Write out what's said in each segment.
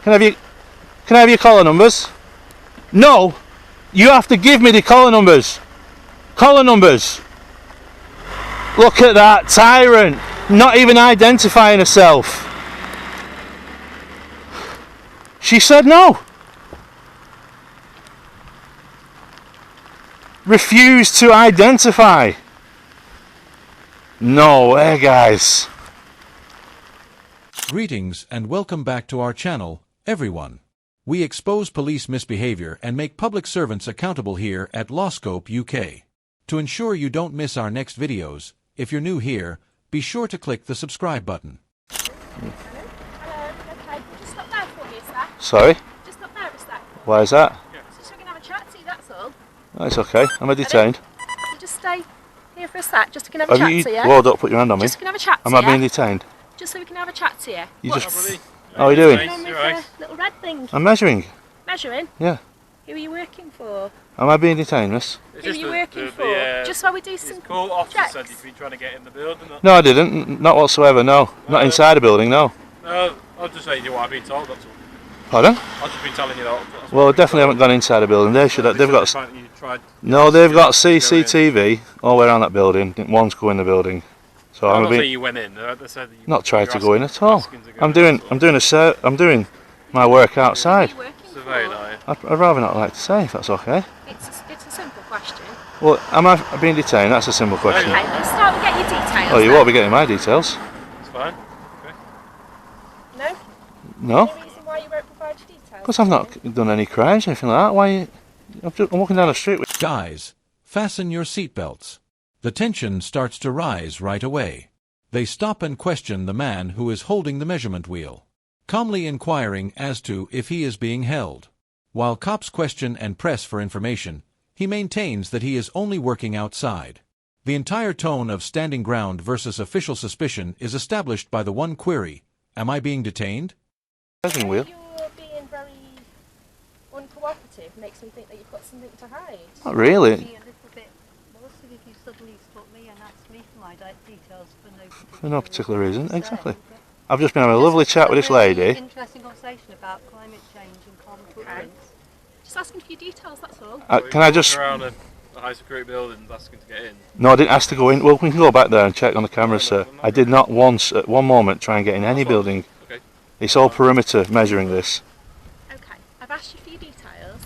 Can I have your collar numbers? No! You have to give me the collar numbers! Collar numbers! Look at that tyrant! Not even identifying herself! She said no! Refused to identify! No way, guys. Greetings and welcome back to our channel, everyone. We expose police misbehavior and make public servants accountable here at Lawscope UK. To ensure you don't miss our next videos, if you're new here, be sure to click the subscribe button. Hello, okay, just stop there for me, sir. Sorry? Just stop there a sec. Why is that? So we can have a chat to you, that's all. That's okay. Am I detained? You just stay here for a sec, just so we can have a chat to you. Whoa, don't put your hand on me. Just so we can have a chat to Am you. I being detained? Just so we can have a chat to you. You What? just... How are you doing? What's going on with the little red thing? I'm measuring. Measuring? Yeah. Who are you working for? Am I being detained, miss? Who are you working for? Just while we do some court officer checks. said you've been trying to get in the building. No, I didn't. Not whatsoever, no. Not inside the building, no. No, I'll just say you what I've been told, that's all. Pardon? I've just been telling you that. Well, definitely haven't gone inside the building. They should have, they've got... You tried, No, they've got CCTV all the way around that building. Didn't once go in the building. So I'm I'm not being... saying you went in. They said that you Not tried to you're go in at all. asking to go I'm in, doing my work outside. Who are you working surveying, for? are you? I'd rather not like to say, if that's okay. It's a simple question. Well, am I being detained? That's a simple question. Okay, let's start with get your details. Oh, you then. won't be getting my details. It's fine. Okay. No? No? Any reason why you won't provide your details? Because I've not done any crimes or anything like that. Why? I'm walking down the street with... Guys, fasten your seatbelts. The tension starts to rise right away. They stop and question the man who is holding the measurement wheel, calmly inquiring as to if he is being held. While cops question and press for information, he maintains that he is only working outside. The entire tone of standing ground versus official suspicion is established by the one query: am I being detained? measuring wheel. You're being very uncooperative. Makes me think that you've got something to hide. Not really. A little bit more so if you suddenly stop me and ask me for my details For no particular reason, exactly. I've just been having a lovely chat with this lady. Interesting conversation about climate change and carbon footprints. Just asking for your details, that's all. Can I just... around a high security building asking to get in? No, I didn't ask to go in. Well, we can go back there and check on the cameras, sir. I did not once, at one moment, try and get in any building. Okay. It's all perimeter measuring this. Okay, I've asked you for your details,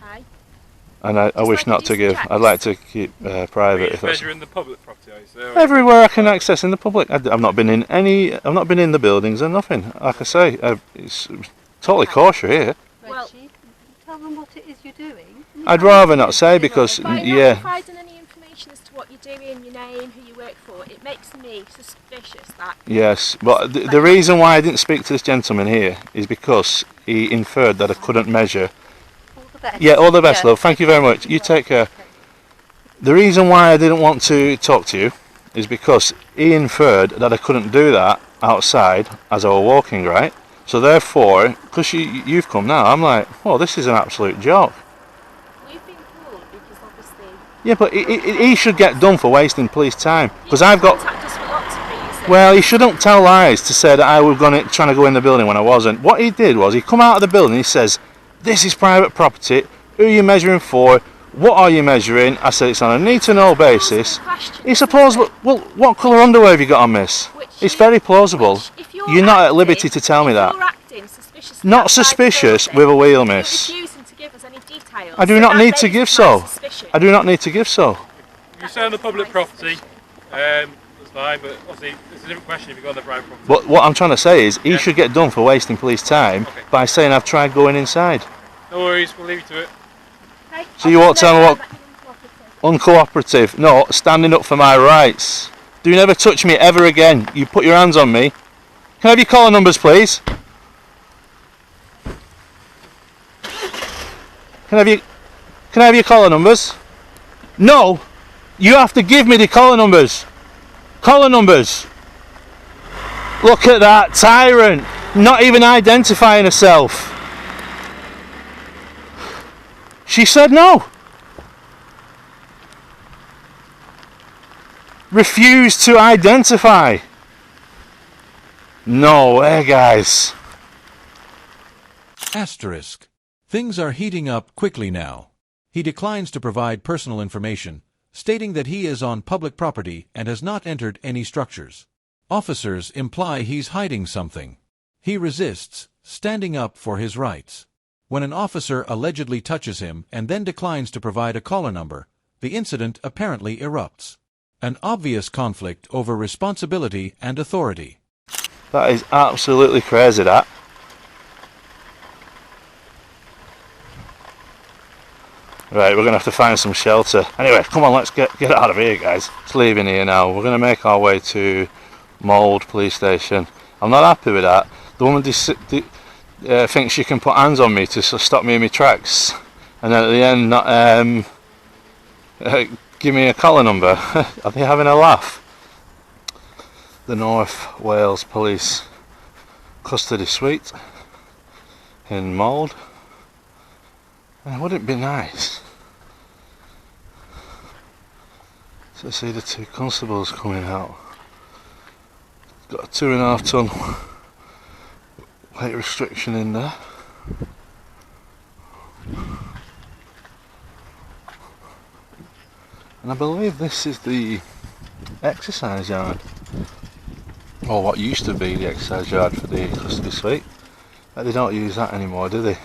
okay? And I wish like not to to do give. some checks. I'd like to keep private. Are If you that's measuring the public property, are you? So, everywhere I can access in the public. I've not been in any. I've not been in the buildings and nothing. Like I say, it's totally kosher here. Well- Reggie, tell them what it is you're doing. I'd rather not say because By not yeah. providing any information as to what you're doing, your name, who you work for, it makes me suspicious that... Yes, but the reason why I didn't speak to this gentleman here is because he inferred that I couldn't measure. All the best. Yeah, all the best, Yeah. love. Thank you very much. You take care. The reason why I didn't want to talk to you is because he inferred that I couldn't do that outside as I was walking, right? So therefore, because you've come now, I'm like, oh, this is an absolute joke. We've been called because obviously... Yeah, but he should get done for wasting police time. Because I've got... Contact us for lots of reasons. Well, he shouldn't tell lies to say that I was trying to go in the building when I wasn't. What he did was he come out of the building, he says, this is private property, who are you measuring for, what are you measuring? I said it's on a need-to-know basis. He supposed, well, what colour underwear have you got on, miss? It's very plausible. You're not at liberty to tell me that. You're acting suspicious. Not suspicious with a wheel, miss. You're refusing to give us any details. I do so not that need to raises give my so. suspicion. I do not need to give so. You're saying the public property, that's fine, but obviously it's a different question if you go on the private property. But what I'm trying to say is he Yeah. should get done for wasting police time Okay. by saying I've tried going inside. No worries, we'll leave you to it. Okay, So you won't tell me what... that you're uncooperative. Uncooperative. No, standing up for my rights. Do you never touch me ever again. You put your hands on me. Can I have your collar numbers, please? Can I have your collar numbers? No! You have to give me the collar numbers. Collar numbers. Look at that tyrant. Not even identifying herself. She said no. Refused to identify. No way, guys. Asterisk. Things are heating up quickly now. He declines to provide personal information, stating that he is on public property and has not entered any structures. Officers imply he's hiding something. He resists, standing up for his rights. When an officer allegedly touches him and then declines to provide a caller number, the incident apparently erupts. An obvious conflict over responsibility and authority. That is absolutely crazy, that. Right, we're going to have to find some shelter. Anyway, come on, let's get out of here, guys. It's leaving here now. We're going to make our way to Mould Police Station. I'm not happy with that. The woman thinks she can put hands on me to stop me in my tracks, and then at the end not give me a collar number. Are they having a laugh? The North Wales Police Custody Suite in Mould. Wouldn't it be nice to see the two constables coming out? Got a 2.5 ton weight restriction in there. And I believe this is the exercise yard, or what used to be the exercise yard for the custody suite. But they don't use that anymore, do they?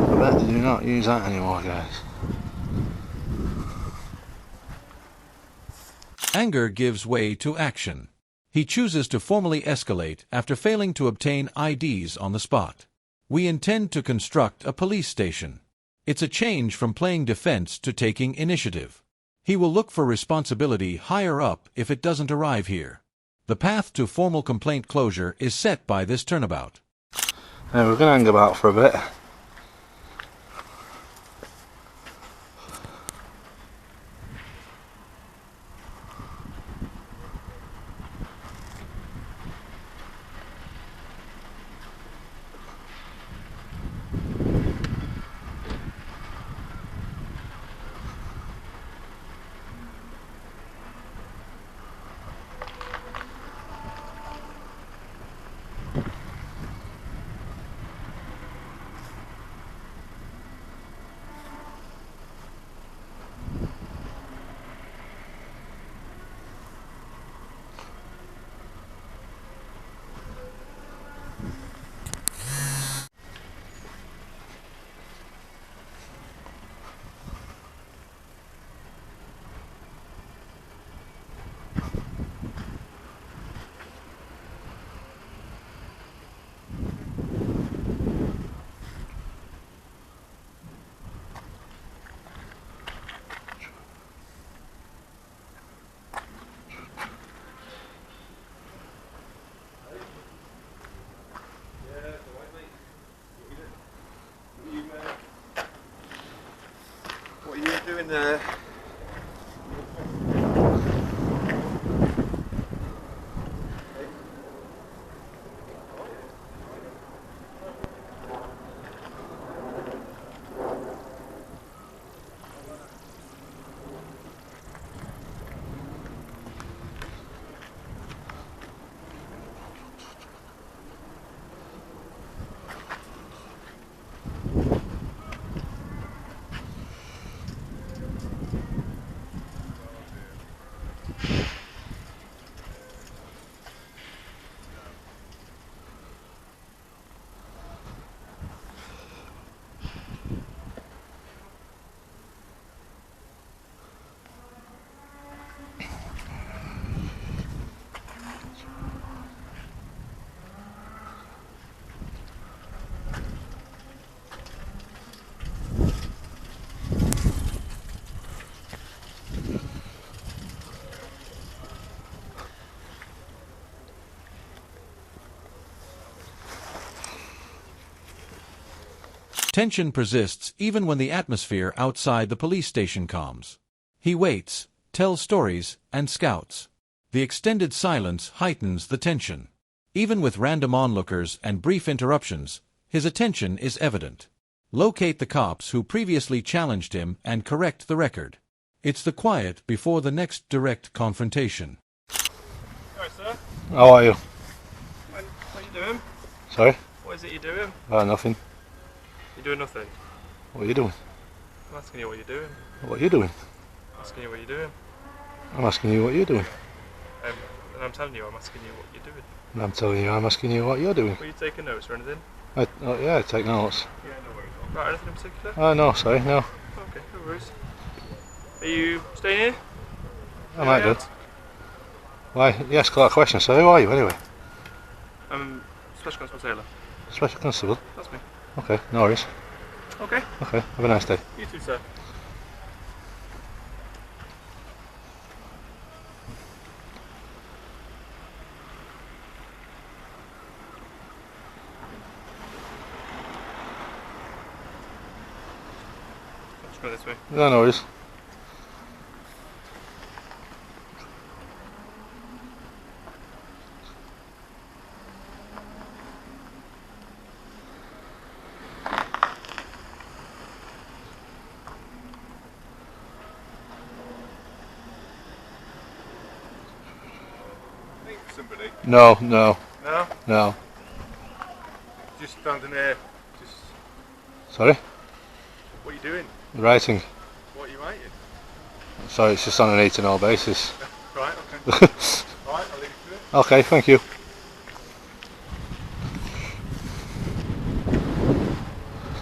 I bet they do not use that anymore, guys. Anger gives way to action. He chooses to formally escalate after failing to obtain IDs on the spot. We intend to construct a police station. It's a change from playing defense to taking initiative. He will look for responsibility higher up if it doesn't arrive here. The path to formal complaint closure is set by this turnabout. Now we're going to hang about for a bit. What are you doing there? Tension persists even when the atmosphere outside the police station calms. He waits, tells stories, and scouts. The extended silence heightens the tension. Even with random onlookers and brief interruptions, his attention is evident. Locate the cops who previously challenged him and correct the record. It's the quiet before the next direct confrontation. Alright, sir. How are you? What are you doing? Sorry? What is it you're doing? Nothing. You're doing nothing. What are you doing? I'm asking you what you're doing. What are you doing? I'm asking you what you're doing. I'm asking you what you're doing. And I'm telling you, I'm asking you what you're doing. And I'm telling you, I'm asking you what you're doing. Were you taking notes or anything? Yeah, I take notes. Yeah, no worries. Right, anything in particular? No, sorry, no. Okay, no worries. Are you staying here? I might do. Why? You asked a lot of questions, so who are you anyway? I'm Special Constable Taylor. Special Constable? That's me. Okay, no worries. Okay. Okay, have a nice day. You too, sir. Let's go this way. No, no worries. Somebody? No, no, No? no. Just standing there. Just. Sorry? What are you doing? Writing. What are you writing? Sorry, it's just on a need to know basis. Right, okay. Alright, I'll leave you to it. Okay, thank you.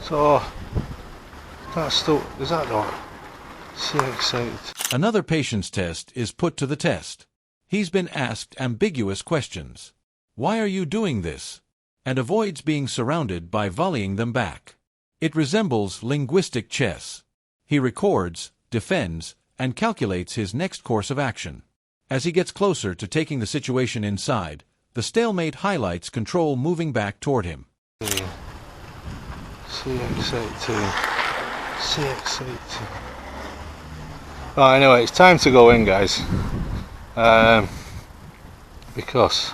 So, that's still, is that not? CX8. Another patience test is put to the test. He's been asked ambiguous questions. Why are you doing this? And avoids being surrounded by volleying them back. It resembles linguistic chess. He records, defends, and calculates his next course of action. As he gets closer to taking the situation inside, the stalemate highlights control moving back toward him. CX18. CX18. Right, anyway, it's time to go in, guys. Because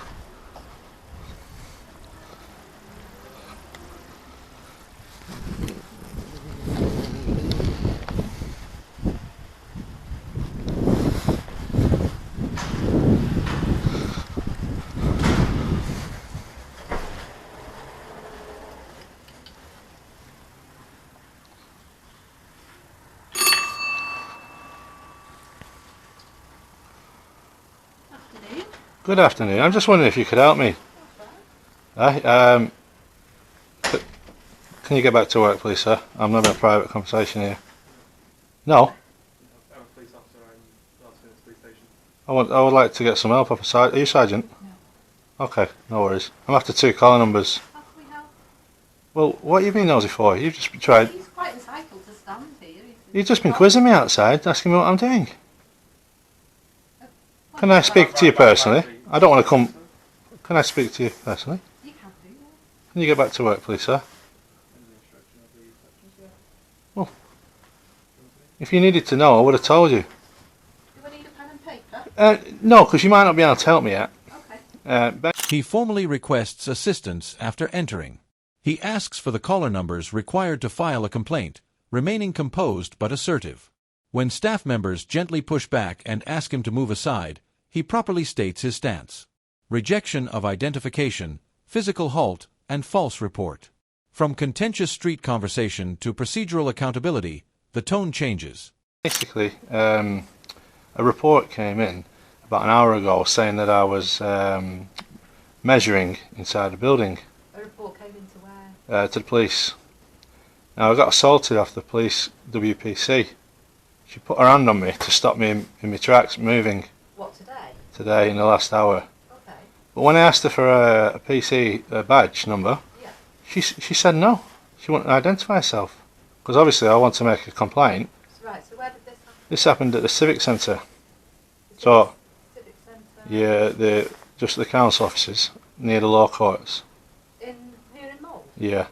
Afternoon. good afternoon. I'm just wondering if you could help me. Can you get back to work, please, sir? I'm having a private conversation here. No, I'm a police officer and last in the police station. I would like to get some help off a side. Are you sergeant? No. Okay, no worries. I'm after 2 caller numbers. How can we help? Well, what have you been nosy for? You've just tried. He's quite entitled to stand here. You've just been quizzing me outside, asking me what I'm doing. Can I speak to you personally? I don't want to come. Can I speak to you personally? You can do that. Can you get back to work, please, sir? Well, if you needed to know, I would have told you. Do I need a pen and paper? No, because you might not be able to help me yet. Okay. He formally requests assistance after entering. He asks for the caller numbers required to file a complaint, remaining composed but assertive. When staff members gently push back and ask him to move aside, he properly states his stance. Rejection of identification, physical halt, and false report. From contentious street conversation to procedural accountability, the tone changes. Basically, a report came in about an hour ago saying that I was measuring inside the building. A report came into where? To the police. Now, I got assaulted off the police WPC. She put her hand on me to stop me in my tracks moving What, today? today in the last hour. Okay. But when I asked her for a PC badge number, Yeah. she said no. She wouldn't identify herself. Because obviously I want to make a complaint. Right, so where did this happen? This happened at the Civic Centre. So, Civic Centre? yeah, just the council offices near the law courts. Here in Mold? Yeah.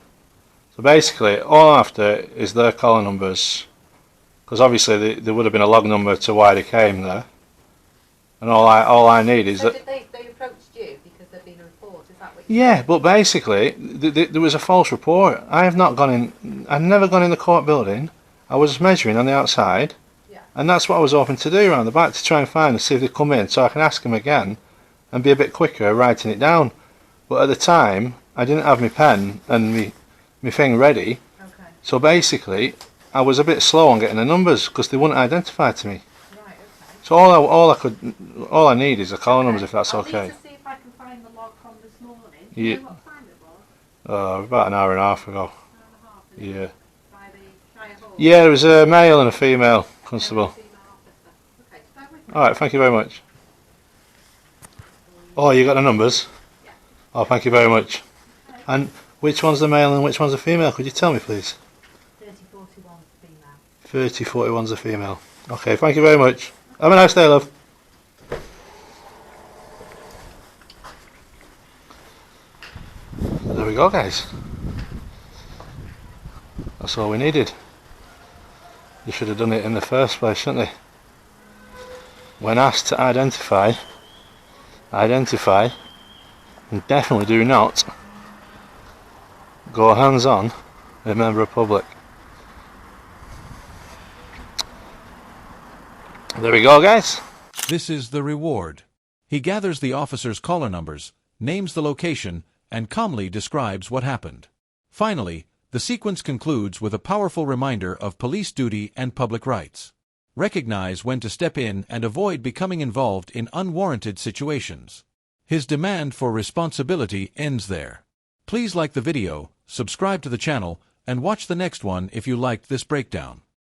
So basically, all I'm after is their caller numbers. Because obviously there would have been a log number to why they came there. And all I need is So that... did they approached you because there'd been a report, is that what you Yeah, but basically, there was a false report. I've never gone in the court building. I was measuring on the outside. Yeah. And that's what I was hoping to do around the back, to try and find and see if they come in so I can ask them again and be a bit quicker at writing it down. But at the time, I didn't have my pen and my thing ready. Okay. So basically, I was a bit slow on getting the numbers because they wouldn't identify to me. Right, okay. So all I need is the call numbers, if that's okay. I'll need to see if I can find the log from this morning. Do Yeah. you know what time it was? About an hour and a half ago. Hour and a half, is it? Yeah. By the Shire Hall? Yeah, there was a male and a female constable. Female officer. Okay, bear with me. Alright, thank you very much. Oh, you got the numbers? Yeah. Oh, thank you very much. And which one's the male and which one's the female? Could you tell me, please? 3041 female. 3041's the female. Okay, thank you very much. Have a nice day, love. There we go, guys. That's all we needed. You should have done it in the first place, shouldn't they? When asked to identify, and definitely do not go hands-on with a member of public. There we go, guys. This is the reward. He gathers the officer's caller numbers, names the location, and calmly describes what happened. Finally, the sequence concludes with a powerful reminder of police duty and public rights. Recognize when to step in and avoid becoming involved in unwarranted situations. His demand for responsibility ends there. Please like the video, subscribe to the channel, and watch the next one if you liked this breakdown.